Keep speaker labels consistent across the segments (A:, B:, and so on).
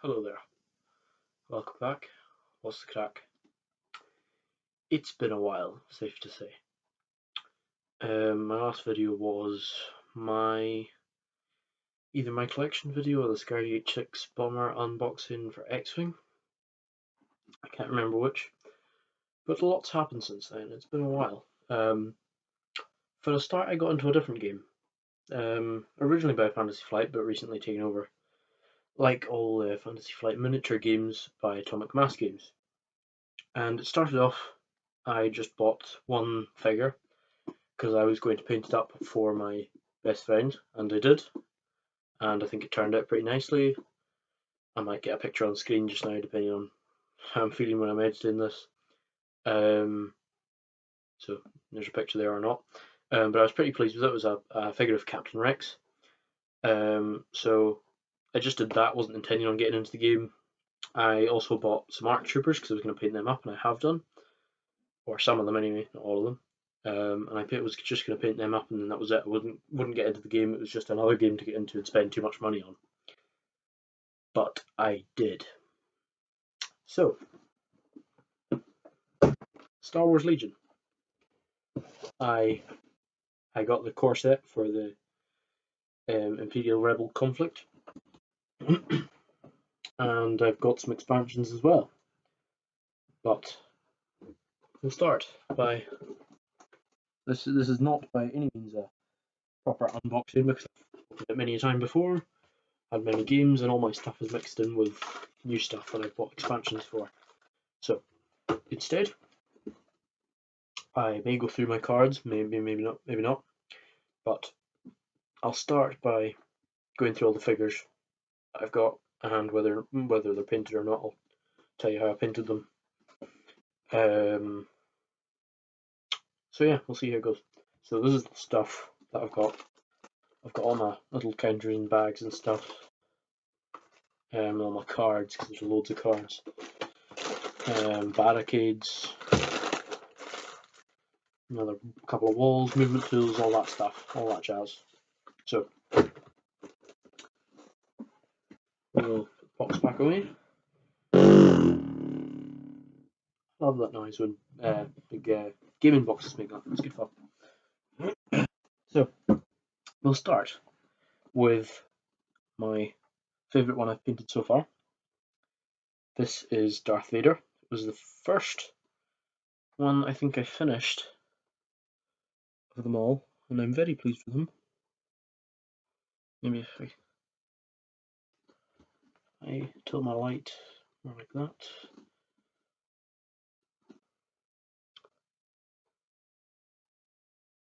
A: Hello there, welcome back. What's the crack? It's been a while, safe to say. My last video was either my collection video or the Scardy 86 Bomber unboxing for X-Wing. I can't remember which, but a lot's happened since then. It's been a while. For a start, I got into a different game. Originally by Fantasy Flight, but recently taken over, like all Fantasy Flight miniature games, by Atomic Mass Games. And it started off, I just bought one figure because I was going to paint it up for my best friend, and I did, and I think it turned out pretty nicely. I might get a picture on screen just now, depending on how I'm feeling when I'm editing this. So there's a picture there or not. But I was pretty pleased with it. It was a figure of Captain Rex. So I just did that. Wasn't intending on getting into the game. I also bought some ARC Troopers because I was going to paint them up, and I have done, or some of them anyway, not all of them. And I was just going to paint them up, and then that was it. I wouldn't get into the game. It was just another game to get into and spend too much money on. But I did. So, Star Wars Legion. I got the core set for the Imperial Rebel conflict, and I've got some expansions as well. But we'll start by this. This is not by any means a proper unboxing because I've done it many a time before. Had many games, and all my stuff is mixed in with new stuff that I've bought expansions for. So instead, I may go through my cards, maybe not, but I'll start by going through all the figures I've got, and whether they're painted or not, I'll tell you how I painted them. So yeah, we'll see how it goes. So this is the stuff that I've got. I've got all my little counters and bags and stuff. All my cards, because there's loads of cards. Barricades, another couple of walls, movement tools, all that stuff, all that jazz. So we'll put the box back away. Love that noise when big gaming boxes make that. It's good fun. So we'll start with my favourite one I've painted so far. This is Darth Vader. It was the first one I think I finished of them all, and I'm very pleased with them. Maybe if I tilt my light more like that.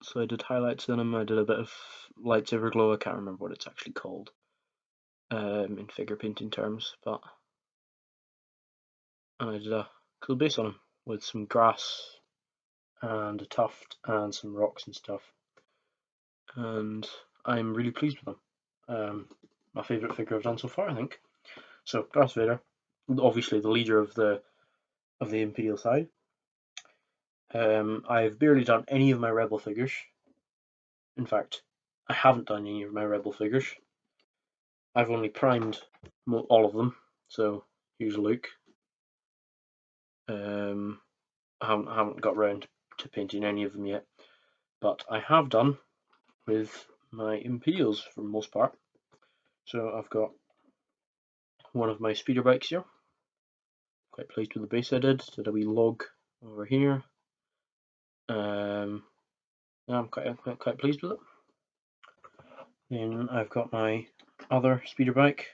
A: So I did highlights in them, I did a bit of lightsaber glow, I can't remember what it's actually called in figure painting terms, and I did a cool base on them with some grass and a tuft and some rocks and stuff, and I'm really pleased with them. My favourite figure I've done so far, I think. So Darth Vader, obviously the leader of the Imperial side. I've barely done any of my Rebel figures. In fact, I haven't done any of my Rebel figures. I've only primed all of them. So here's Luke. I haven't got round to painting any of them yet, but I have done with my Imperials for the most part. So I've got one of my speeder bikes here. Quite pleased with the base I did. Did a wee log over here. I'm quite pleased with it. Then I've got my other speeder bike,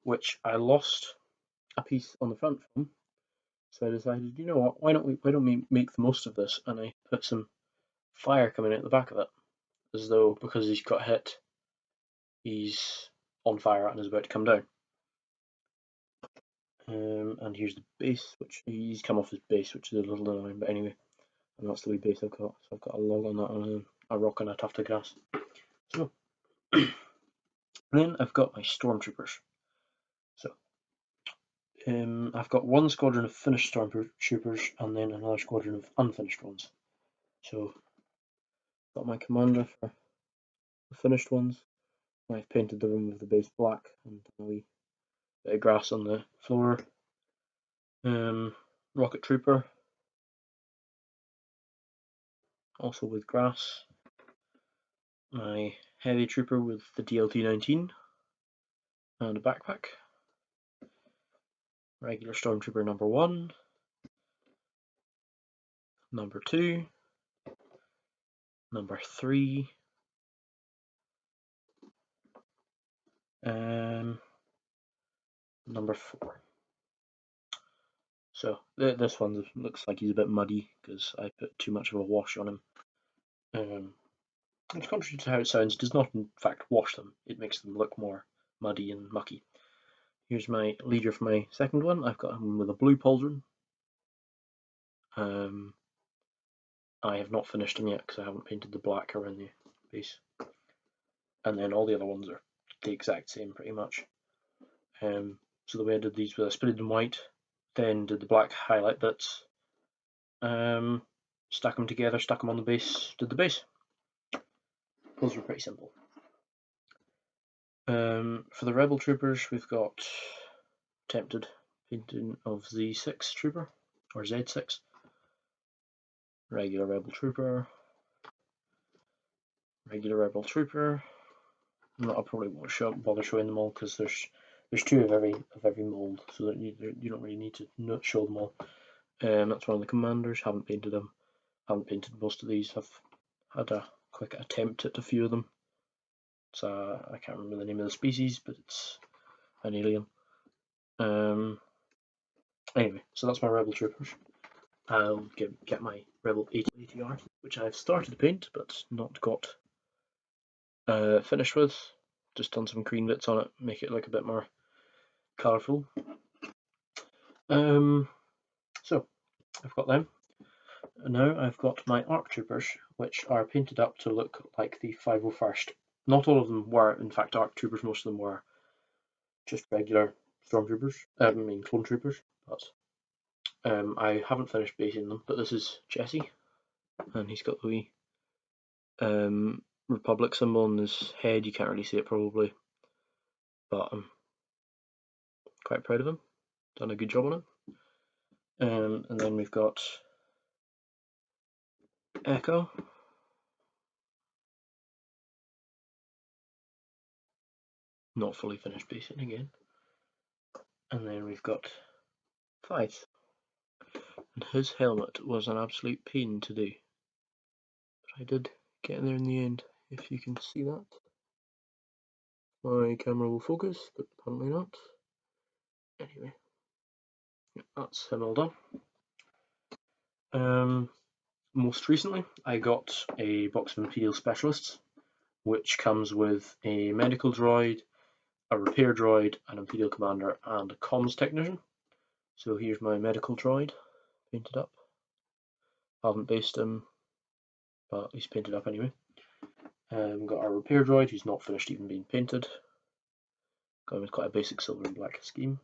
A: which I lost a piece on the front from. So I decided, you know what, why don't we make the most of this? And I put some fire coming out the back of it, as though because he's got hit, he's on fire and is about to come down. And here's the base, which he's come off his base, which is a little annoying, but anyway, and that's the wee base I've got. So I've got a log on that, and a rock and a tuft of grass. So then I've got my stormtroopers. So I've got one squadron of finished stormtroopers and then another squadron of unfinished ones. So got my commander for the finished ones. I've painted the room with the base black and a wee bit of grass on the floor. Rocket Trooper, also with grass. My Heavy Trooper with the DLT-19 and a backpack. Regular Stormtrooper number 1, number 2, number 3, number 4. So this one looks like he's a bit muddy because I put too much of a wash on him. It's contrary to how it sounds, it does not in fact wash them, it makes them look more muddy and mucky. Here's my leader for my second one. I've got him with a blue pauldron. I have not finished him yet because I haven't painted the black around the base. And then all the other ones are the exact same pretty much. So the way I did these was I sprayed them white, then did the black highlight bits, stuck them together, stuck them on the base, did the base. Those were pretty simple. For the Rebel Troopers, we've got attempted painting of Z6 Trooper, or Z6. Regular Rebel Trooper. Regular Rebel Trooper. I probably won't bother showing them all because there's 2 of every mold, so that you don't really need to show them all. That's one of the commanders. Haven't painted them. Haven't painted most of these. I've had a quick attempt at a few of them. So I can't remember the name of the species, but it's an alien. Anyway, so that's my Rebel Troopers. I'll get my Rebel ATR, which I've started to paint but not got finished with. Just done some green bits on it, make it look a bit more colourful. So I've got them. And now I've got my ARC Troopers, which are painted up to look like the 501st. Not all of them were, in fact, ARC Troopers. Most of them were just regular Stormtroopers. Clone Troopers. But I haven't finished basing them. But this is Jesse, and he's got the wee Republic symbol on his head. You can't really see it probably, but I'm quite proud of him. Done a good job on it. And then we've got Echo. Not fully finished basing again. And then we've got Faith. And his helmet was an absolute pain to do. But I did get there in the end, if you can see that. My camera will focus, but apparently not. Anyway, that's him all done. Most recently, I got a box of Imperial Specialists, which comes with a medical droid, a repair droid, an Imperial Commander, and a comms technician. So here's my medical droid, painted up. Haven't based him, but he's painted up anyway. Got our repair droid, who's not finished even being painted. Got him with quite a basic silver and black scheme.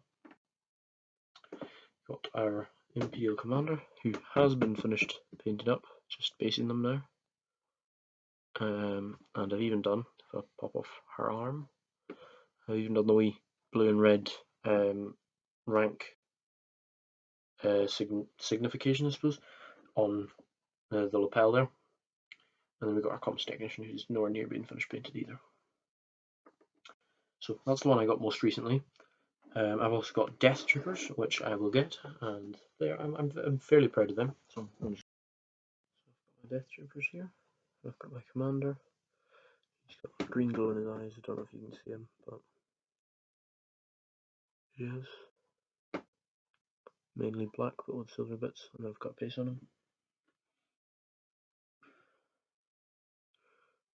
A: Got our Imperial Commander, who has been finished painted up, just basing them now. And I've even done, if I pop off her arm, I've even done the wee blue and red rank signification, I suppose, on the lapel there. And then we've got our comms technician, who's nowhere near being finished painted either. So that's the one I got most recently. I've also got Death Troopers, which I will get, and I'm fairly proud of them. So I've got my Death Troopers here. I've got my commander. He's got green glow in his eyes. I don't know if you can see him, but he is mainly black, but with silver bits, and I've got base on him.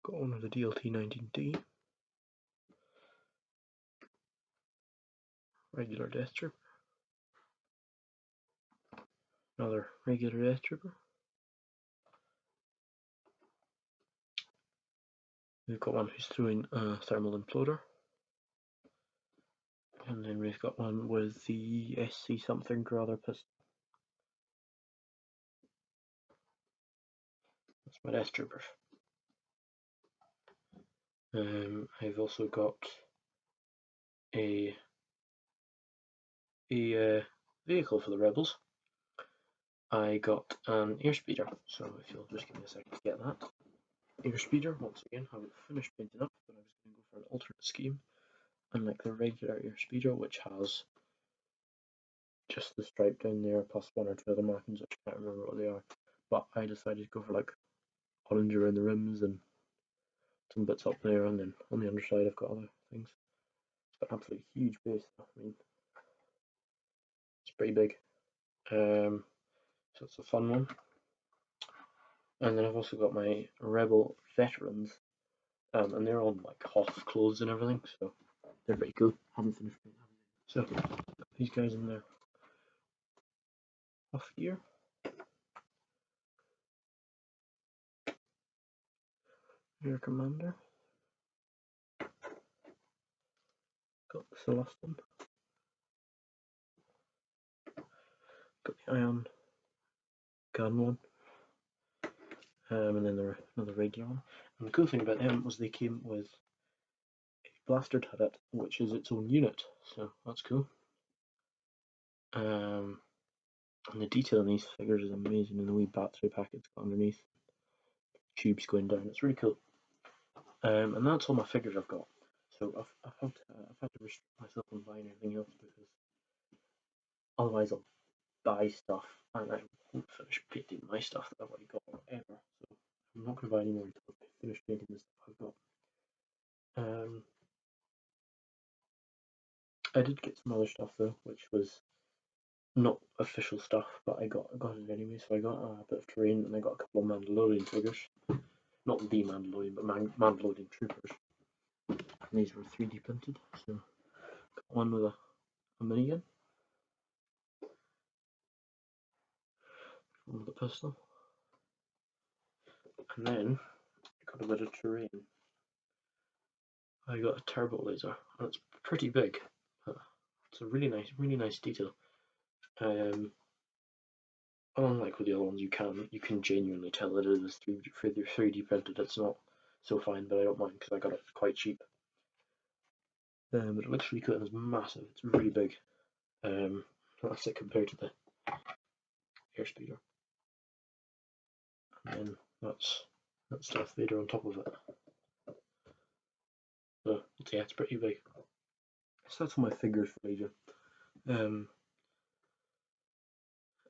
A: Got one of the DLT-19D. Regular Death Trooper. Another regular Death Trooper. We've got one who's throwing a thermal imploder. And then we've got one with the SC something or other pistol. That's my Death Troopers. I've also got a a vehicle for the Rebels. I got an airspeeder, so if you'll just give me a second to get that. Airspeeder, once again, haven't finished painting up, but I was going to go for an alternate scheme, unlike the regular airspeeder, which has just the stripe down there plus one or two other markings, which I can't remember what they are. But I decided to go for like orange around the rims and some bits up there, and then on the underside I've got other things. It's got an absolutely huge base. I mean, it's pretty big. So it's a fun one. And then I've also got my Rebel Veterans, and they're on like Hoth clothes and everything, so they're pretty cool. Haven't finished painting. So these guys in there, Hoth gear. Air Commander. Got the Celestin. Got the Ion Gun one. And then another regular one. And the cool thing about them was they came with a blaster turret, which is its own unit, so that's cool. And the detail on these figures is amazing, and the wee battery packets got underneath, tubes going down. It's really cool. And that's all my figures I've got. So I've had to restrict myself from buying anything else because otherwise I'll buy stuff and I won't finish painting my stuff that I've already got ever. So I'm not going to buy any more until I finish painting the stuff I've got. I did get some other stuff though, which was not official stuff, but I got it anyway. So I got a bit of terrain, and I got a couple of Mandalorian figures. Not the Mandalorian, but Mandalorian troopers. And these were 3D printed. So got one with a minigun, one with a pistol, and then I got a bit of terrain. I got a turbo laser, and it's pretty big. It's a really nice detail. Unlike with the other ones, you can genuinely tell that it is 3D printed. It's not so fine, but I don't mind because I got it quite cheap. But it looks really cool, and it's massive. It's really big. That's it compared to the airspeeder. And then that's Darth Vader on top of it. So yeah, it's pretty big. So that's all my figures for Legion.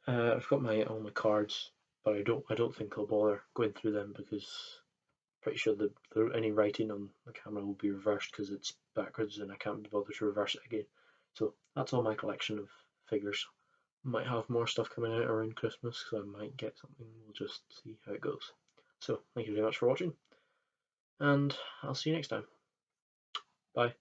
A: I've got all my cards, but I don't think I'll bother going through them because I'm pretty sure that any writing on the camera will be reversed because it's backwards, and I can't be bothered to reverse it again. So that's all my collection of figures. Might have more stuff coming out around Christmas because I might get something. We'll just see how it goes. So thank you very much for watching, and I'll see you next time. Bye.